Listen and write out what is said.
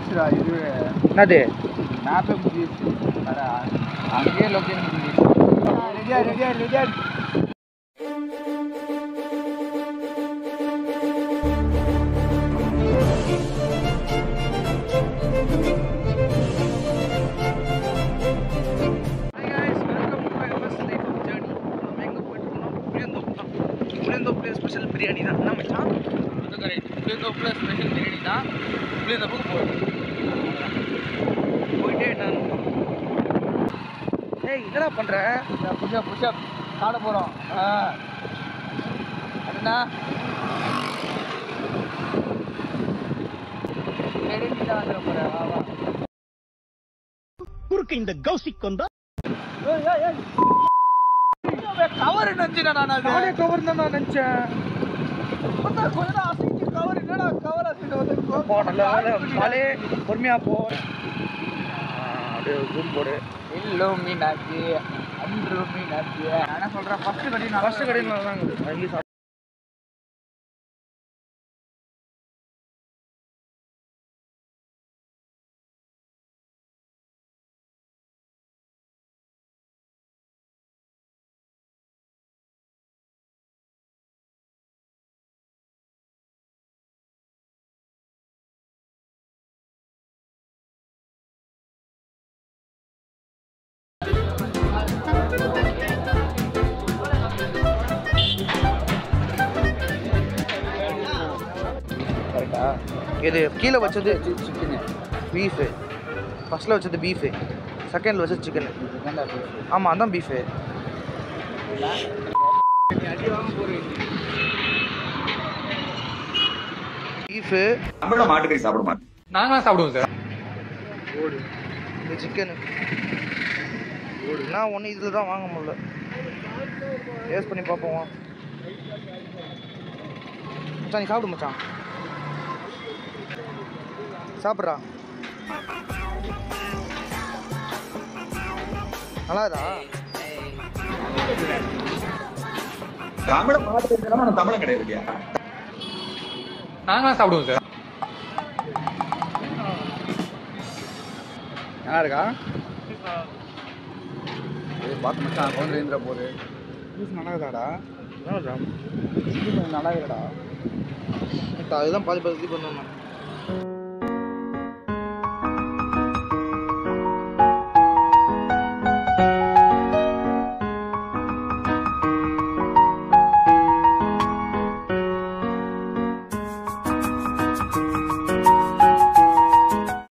முடிஞ்சிச்சுடா இது. என்னது மேப்பே முடிஞ்சிச்சு. அங்கேயே லொக்கேஷன் முடிஞ்சிச்சு. ரெடியா. ஸ்பெஷல் பிரியாணி தான். என்ன மச்சான்? அது கரெக்ட். புளியந்தோப்புல ஸ்பெஷல் பிரியாணி தான். புளியந்தோப்புக்கு போயிட்டே நான். ஏய் என்னடா பண்ற? புஷப் சாட போறோம். அதுனா ரெடி தான் வந்துட போறேன். வா குறுக்கு இந்த கௌசிக் வந்தா கவர் நினைச்சேன் நான். நானே கவர் தான் நான் நினைச்சேன். கொஞ்சம் அசைச்சு கவர் என்னடா கவர் அசைச்சு போ நல்ல காலே பொறுமையா போ. அப்படியே ஜூம் போடு. எல்லோ மீனாச்சு அன்று மீனாச்சு. நான் என்ன சொல்றேன், ஃபர்ஸ்ட் கடையில் நல்லா தான் இருக்குது. அங்கேயும் கரெக்டா? இது கீழே வச்சது சிக்கனு, பீஃபு, ஃபஸ்ட்டில் வச்சது பீஃபு, செகண்டில் வச்சது சிக்கனு. ஆமாம் அதான் பீஃபு. பீஃபு தமிழ மாட்டுக்கறி சாப்பிட மாட்டேன். நாங்களாம் சாப்பிடுவோம் சார். இது சிக்கனு. நான் ஒன்று இதில் தான் வாங்க முடியல. டேஸ்ட் பண்ணி பார்ப்போம். மச்சான் நீ சாப்பிடு மச்சான். சாப்பிட்றா. நல்லாதா? தமிழ மாட்டுக்கறி தமிழம் கிடையாது இல்லையா? நாங்களாம் சாப்பிடுவோம் சார். நல்லா இருக்கா? பார்த்து மச்சான் கவுண்டர் எழுந்துற போகுது. ஜூஸ் நல்லா இருக்குதாடா? நல்லாதா? ஜூஸ் நல்லா இருக்குடா. அதுதான் பாதி இது பண்ணணும்.